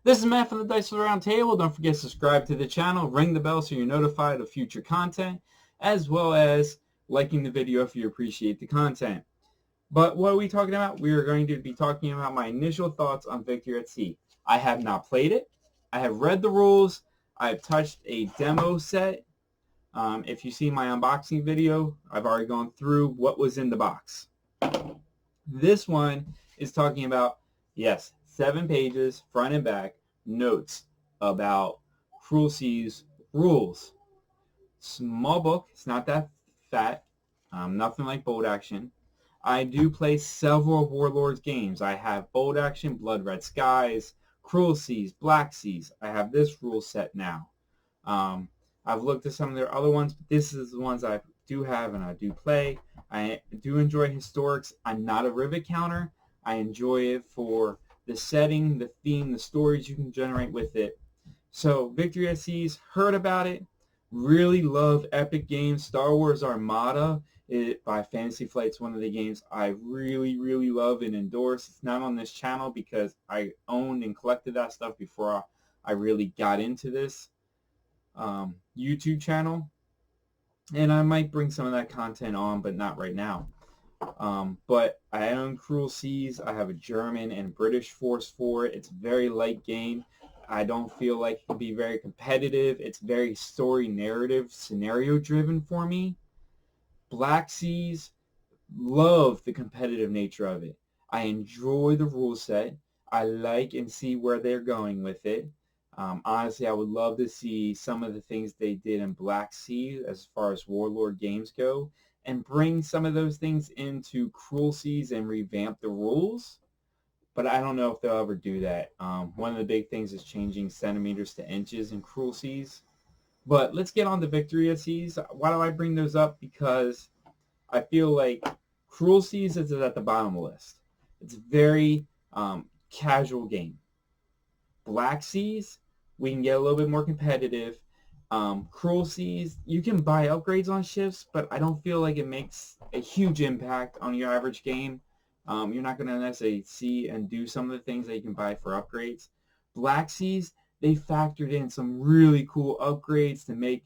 This is Matt from the Dice Round Table. Don't forget to subscribe to the channel, ring the bell so you're notified of future content, as well as liking the video if you appreciate the content. But what are we talking about? We are going to be talking about my initial thoughts on Victory at Sea. I have not played it. I have read the rules. I have touched a demo set. If you see my unboxing video, I've already gone through what was in the box. This one is talking about, yes, 7 pages, front and back, notes about Cruel Seas rules. Small book. It's not that fat. Nothing like Bold Action. I do play several of Warlord's games. I have Bold Action, Blood Red Skies, Cruel Seas, Black Seas. I have this rule set now. I've looked at some of their other ones, but this is the ones I do have and I do play. I do enjoy Historics. I'm not a Rivet counter. I enjoy it for the setting, the theme, the stories you can generate with it. So Victory at Seas, heard about it. Really love epic games. Star Wars Armada by Fantasy Flight's one of the games I really, really love and endorse. It's not on this channel because I owned and collected that stuff before I really got into this YouTube channel. And I might bring some of that content on, but not right now. But I own Cruel Seas. I have a German and British force for it. It's a very light game. I don't feel like it can be very competitive. It's very story narrative, scenario driven for me. Black Seas, love the competitive nature of it. I enjoy the rule set. I like and see where they're going with it. Honestly, I would love to see some of the things they did in Black Sea as far as Warlord games go and bring some of those things into Cruel Seas and revamp the rules. But I don't know if they'll ever do that. One of the big things is changing centimeters to inches in Cruel Seas. But let's get on to Victory at Seas. Why do I bring those up? Because I feel like Cruel Seas is at the bottom of the list. It's a very casual game. Black Seas, we can get a little bit more competitive. Cruel Seas, you can buy upgrades on ships, but I don't feel like it makes a huge impact on your average game. You're not going to necessarily see and do some of the things that you can buy for upgrades. Black Seas, they factored in some really cool upgrades to make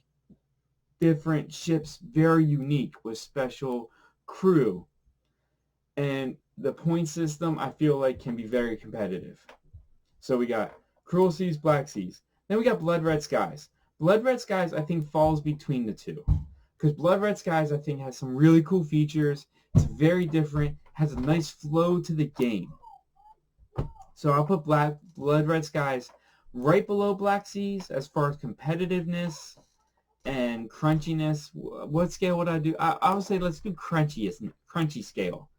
different ships very unique with special crew. And the point system, I feel like, can be very competitive. So we got Cruel Seas, Black Seas. Then we got Blood Red Skies. Blood Red Skies, I think, falls between the two. Because Blood Red Skies, I think, has some really cool features. It's very different. Has a nice flow to the game. So I'll put Blood Red Skies right below Black Seas as far as competitiveness and crunchiness. What scale would I do? I would say let's do crunchy scale.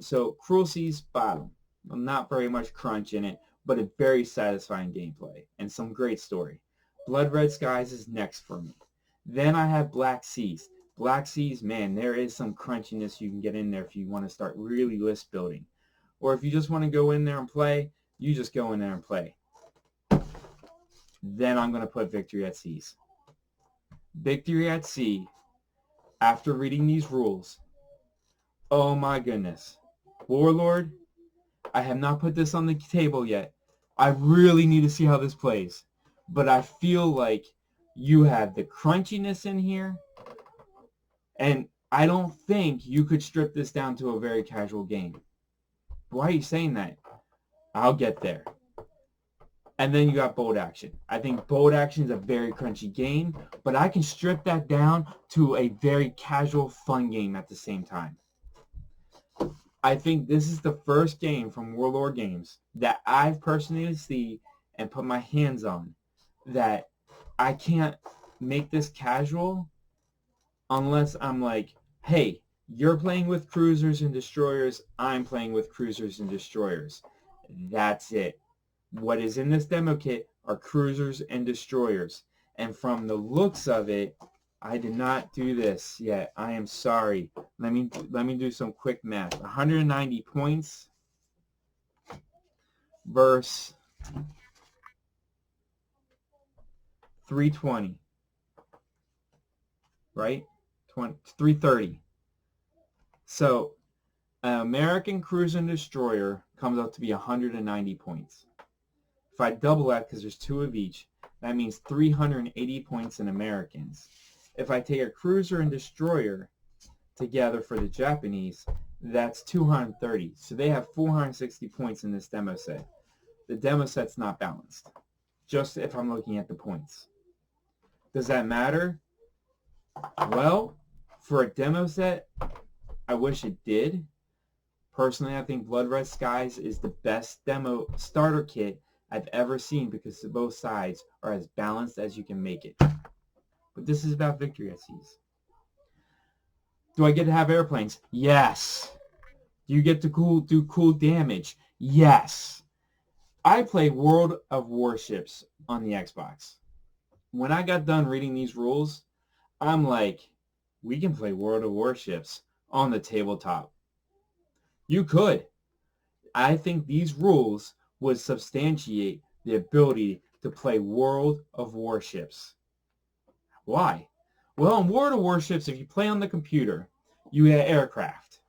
So Cruel Seas, bottom. Not very much crunch in it, but a very satisfying gameplay and some great story. Blood Red Skies is next for me. Then I have Black Seas. Black Seas, man, there is some crunchiness you can get in there if you want to start really list building. Or if you just want to go in there and play, you just go in there and play. Then I'm going to put Victory at Seas. Victory at Sea, after reading these rules, oh my goodness. Warlord, I have not put this on the table yet. I really need to see how this plays. But I feel like you have the crunchiness in here. And I don't think you could strip this down to a very casual game. Why are you saying that? I'll get there. And then you got Bold Action. I think Bold Action is a very crunchy game, but I can strip that down to a very casual, fun game at the same time. I think this is the first game from Warlord Games that I've personally seen and put my hands on that I can't make this casual unless I'm like, hey, you're playing with cruisers and destroyers, I'm playing with cruisers and destroyers. That's it. What is in this demo kit are cruisers and destroyers. And from the looks of it, I did not do this yet. I am sorry. Let me do some quick math. 190 points versus 320. Right? 330. So an American cruiser and destroyer comes out to be 190 points. If I double that, because there's 2 of each, that means 380 points in Americans. If I take a cruiser and destroyer together for the Japanese, that's 230. So they have 460 points in this demo set. The demo set's not balanced, just if I'm looking at the points. Does that matter? Well, for a demo set, I wish it did. Personally, I think Blood Red Skies is the best demo starter kit I've ever seen because both sides are as balanced as you can make it. But this is about victory at seas. Do I get to have airplanes? Yes. Do you get to do cool damage? Yes. I play World of Warships on the Xbox. When I got done reading these rules, I'm like, we can play World of Warships on the tabletop. You could. I think these rules would substantiate the ability to play World of Warships. Why? Well, in World of Warships, if you play on the computer, you get aircraft.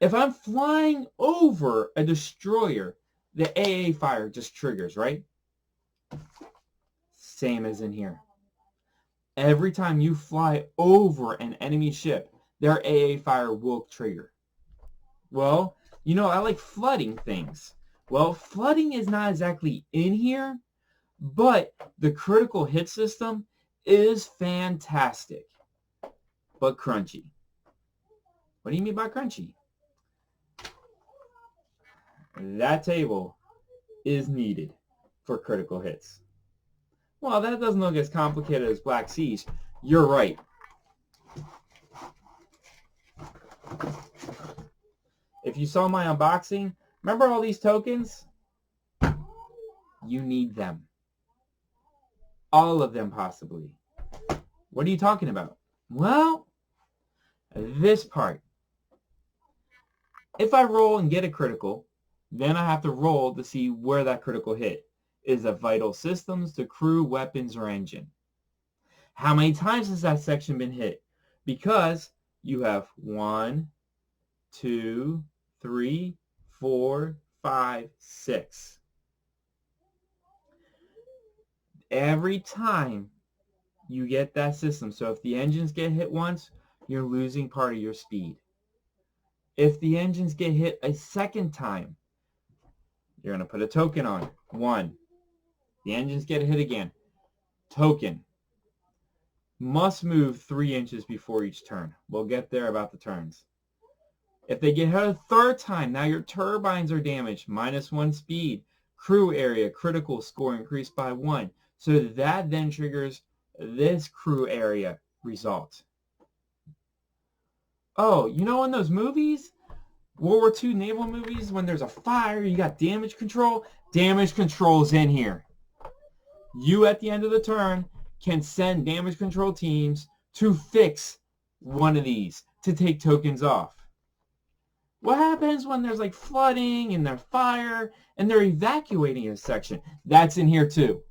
If I'm flying over a destroyer, the AA fire just triggers, right? Same as in here. Every time you fly over an enemy ship, their AA fire will trigger. Well, you know, I like flooding things. Well, flooding is not exactly in here, but the critical hit system is fantastic, but crunchy. What do you mean by crunchy? That table is needed for critical hits. Well, that doesn't look as complicated as Black Seas. You're right. If you saw my unboxing, remember all these tokens? You need them. All of them, possibly. What are you talking about? Well, this part. If I roll and get a critical, then I have to roll to see where that critical hit. Is it vital systems, the crew, weapons, or engine? How many times has that section been hit? Because you have 1, 2, 3, 4, 5, 6. Every time you get that system, so if the engines get hit once, you're losing part of your speed. If the engines get hit a second time, you're going to put a token on. 1. The engines get hit again. Token. Must move 3 inches before each turn. We'll get there about the turns. If they get hit a third time, now your turbines are damaged. -1 speed. Crew area, critical score increased by 1. So that then triggers this crew area result. Oh, you know in those movies? World War II naval movies, when there's a fire, you got damage control? Damage control's in here. You, at the end of the turn, can send damage control teams to fix one of these, to take tokens off. What happens when there's like flooding and there's fire and they're evacuating a section? That's in here too.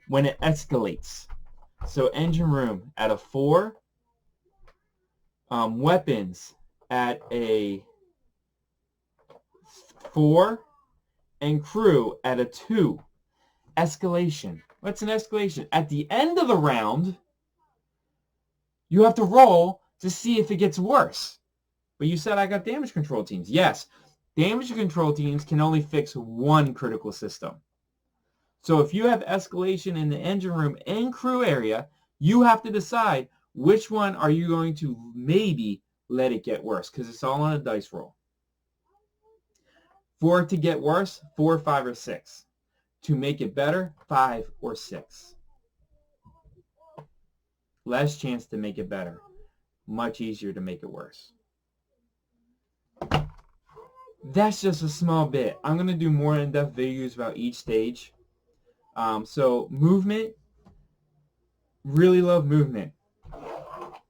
When it escalates. So engine room at a 4. Weapons at a 4. And crew at a 2. Escalation. What's an escalation? At the end of the round, you have to roll to see if it gets worse. But you said I got damage control teams. Yes, damage control teams can only fix 1 critical system. So if you have escalation in the engine room and crew area, you have to decide which one are you going to maybe let it get worse, because it's all on a dice roll. For it to get worse, 4, 5, or 6. To make it better, 5 or 6. Less chance to make it better. Much easier to make it worse. That's just a small bit. I'm going to do more in-depth videos about each stage. So movement. Really love movement.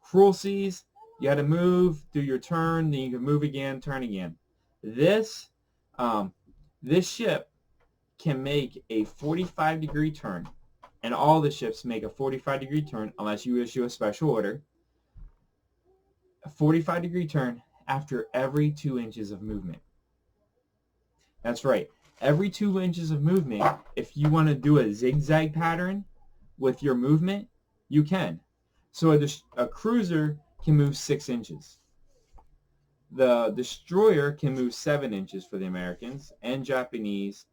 Cruel Seas. You got to move, do your turn, then you can move again, turn again. This ship can make a 45-degree turn, and all the ships make a 45-degree turn unless you issue a special order. A 45-degree turn after every 2 inches of movement. That's right. Every 2 inches of movement, if you want to do a zigzag pattern with your movement, you can. So a cruiser can move 6 inches. The destroyer can move 7 inches for the Americans and Japanese,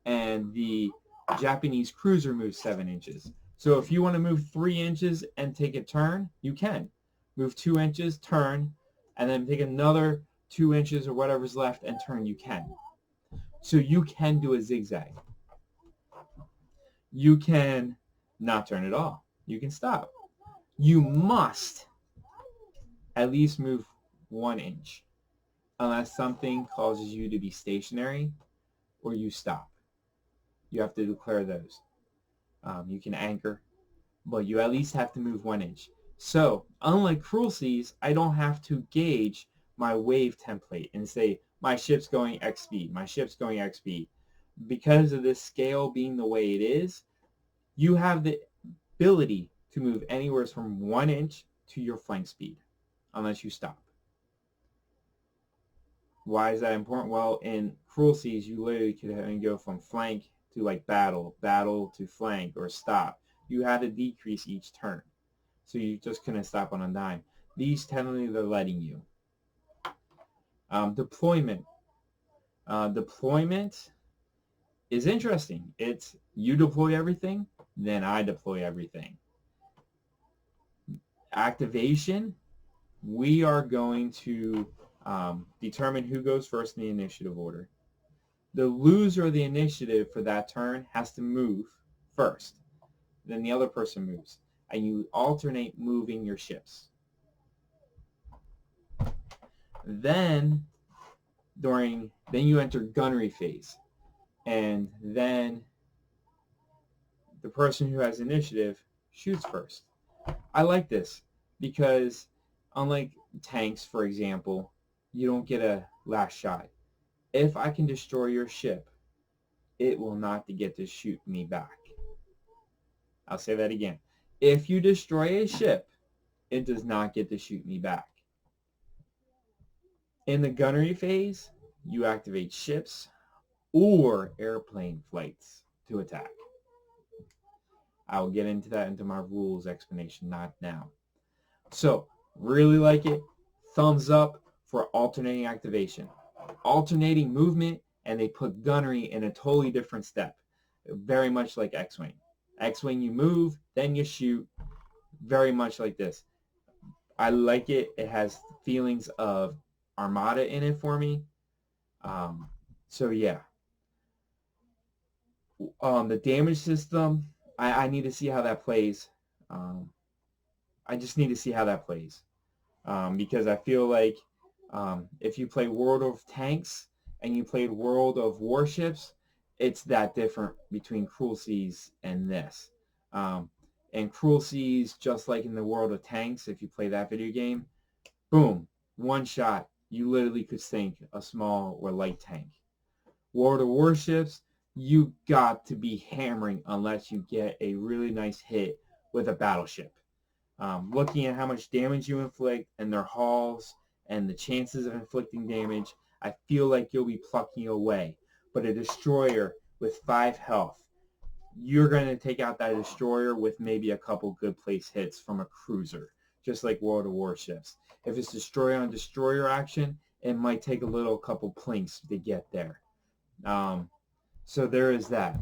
and the Japanese cruiser moves 7 inches. So if you want to move 3 inches and take a turn, you can. Move 2 inches, turn, and then take another 2 inches or whatever's left and turn, you can. So you can do a zigzag. You can not turn at all. You can stop. You must at least move 1 inch unless something causes you to be stationary or you stop. You have to declare those. You can anchor, but you at least have to move 1 inch. So unlike Cruel Seas, I don't have to gauge my wave template and say my ship's going X speed, my ship's going X speed. Because of this scale being the way it is, you have the ability to move anywhere from 1 inch to your flank speed unless you stop. Why is that important? Well, in Cruel Seas, you literally could go from flank to like battle to flank, or stop. You had to decrease each turn. So you just couldn't stop on a dime. These technically they're letting you. Deployment. Deployment is interesting. It's you deploy everything, then I deploy everything. Activation, we are going to determine who goes first in the initiative order. The loser of the initiative for that turn has to move first. Then the other person moves. And you alternate moving your ships. Then you enter gunnery phase. And then the person who has initiative shoots first. I like this because unlike tanks, for example, you don't get a last shot. If I can destroy your ship, it will not get to shoot me back. I'll say that again. If you destroy a ship, it does not get to shoot me back. In the gunnery phase, you activate ships or airplane flights to attack. I will get into that into my rules explanation, not now. So, really like it. Thumbs up for alternating activation. Alternating movement, and they put gunnery in a totally different step. Very much like X-Wing. X-Wing, you move, then you shoot. Very much like this. I like it. It has feelings of Armada in it for me. So yeah. The damage system, I need to see how that plays. I just need to see how that plays. Because I feel like if you play World of Tanks and you played World of Warships, it's that different between Cruel Seas and this. And Cruel Seas, just like in the World of Tanks, if you play that video game, boom, one shot, you literally could sink a small or light tank. World of Warships, you got to be hammering unless you get a really nice hit with a battleship. Looking at how much damage you inflict and their hulls and the chances of inflicting damage, I feel like you'll be plucking away. But a destroyer with 5 health, you're going to take out that destroyer with maybe a couple good place hits from a cruiser, just like World of Warships. If it's destroyer on destroyer action, it might take a couple plinks to get there. So there is that.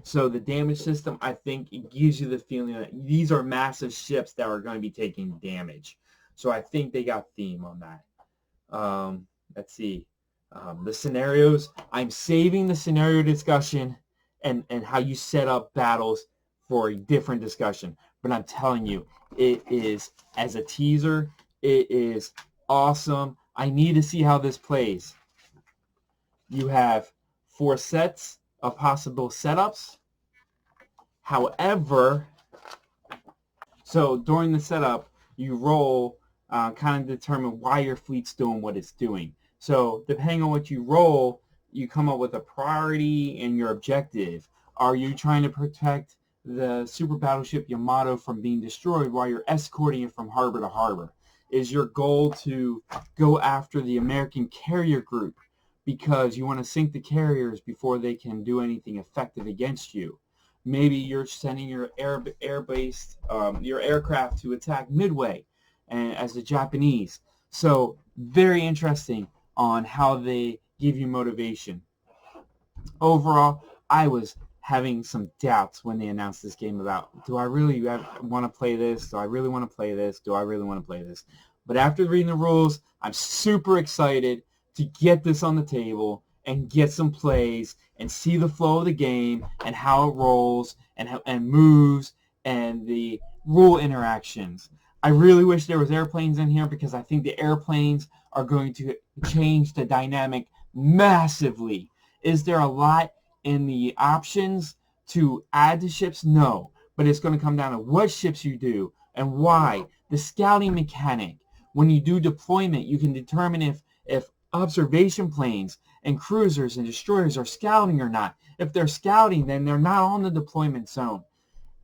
So the damage system, I think it gives you the feeling that these are massive ships that are going to be taking damage. So I think they got theme on that. Let's see. The scenarios, I'm saving the scenario discussion and how you set up battles for a different discussion. But I'm telling you, it is, as a teaser, it is awesome. I need to see how this plays. You have 4 sets of possible setups. However, so during the setup, you roll, kind of determine why your fleet's doing what it's doing. So depending on what you roll, you come up with a priority and your objective. Are you trying to protect the super battleship Yamato from being destroyed while you're escorting it from harbor to harbor? Is your goal to go after the American carrier group because you want to sink the carriers before they can do anything effective against you. Maybe you're sending your air-based your aircraft to attack Midway, and as the Japanese. So very interesting on how they give you motivation. Overall, I was having some doubts when they announced this game about, do I really want to play this? Do I really want to play this? Do I really want to play this? But after reading the rules, I'm super excited to get this on the table and get some plays and see the flow of the game and how it rolls and moves and the rule interactions. I really wish there was airplanes in here because I think the airplanes are going to change the dynamic massively. Is there a lot in the options to add to ships? No. But it's going to come down to what ships you do and why. The scouting mechanic. When you do deployment, you can determine if observation planes and cruisers and destroyers are scouting or not. If they're scouting, then they're not on the deployment zone.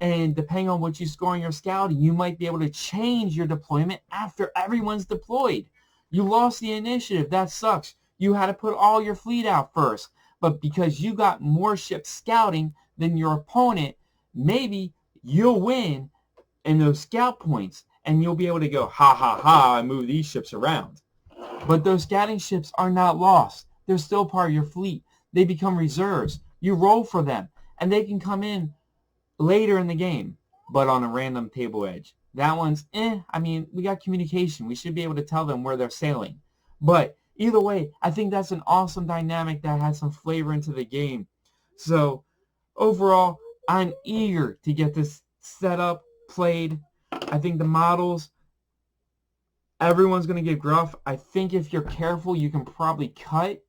And depending on what you score in your scouting, you might be able to change your deployment after everyone's deployed. You lost the initiative. That sucks. You had to put all your fleet out first. But because you got more ships scouting than your opponent, maybe you'll win in those scout points. And you'll be able to go, ha, ha, ha, I move these ships around. But those scouting ships are not lost. They're still part of your fleet. They become reserves. You roll for them. And they can come in later in the game, but on a random table edge. That one's, I mean, we got communication. We should be able to tell them where they're sailing. But either way, I think that's an awesome dynamic that has some flavor into the game. So overall, I'm eager to get this set up, played. I think the models, everyone's going to get gruff. I think if you're careful, you can probably cut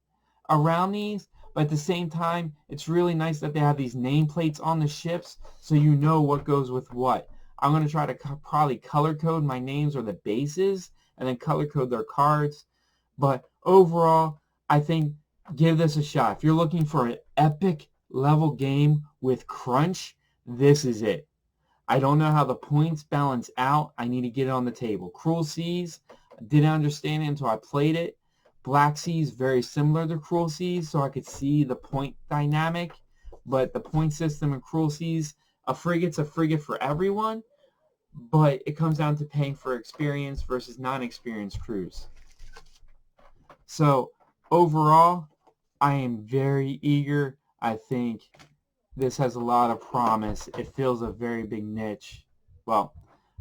around these. But at the same time, it's really nice that they have these nameplates on the ships so you know what goes with what. I'm going to try to probably color code my names or the bases and then color code their cards. But overall, I think give this a shot. If you're looking for an epic level game with crunch, this is it. I don't know how the points balance out. I need to get it on the table. Cruel Seas, I didn't understand it until I played it. Black Seas, very similar to Cruel Seas, so I could see the point dynamic. But the point system in Cruel Seas, a frigate's a frigate for everyone, but it comes down to paying for experience versus non-experienced crews. So overall, I am very eager. I think this has a lot of promise. It fills a very big niche. Well,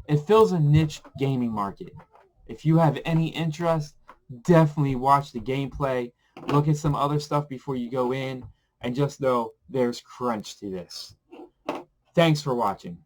it fills a niche gaming market. If you have any interest, definitely watch the gameplay. Look at some other stuff before you go in, and just know there's crunch to this. Thanks for watching.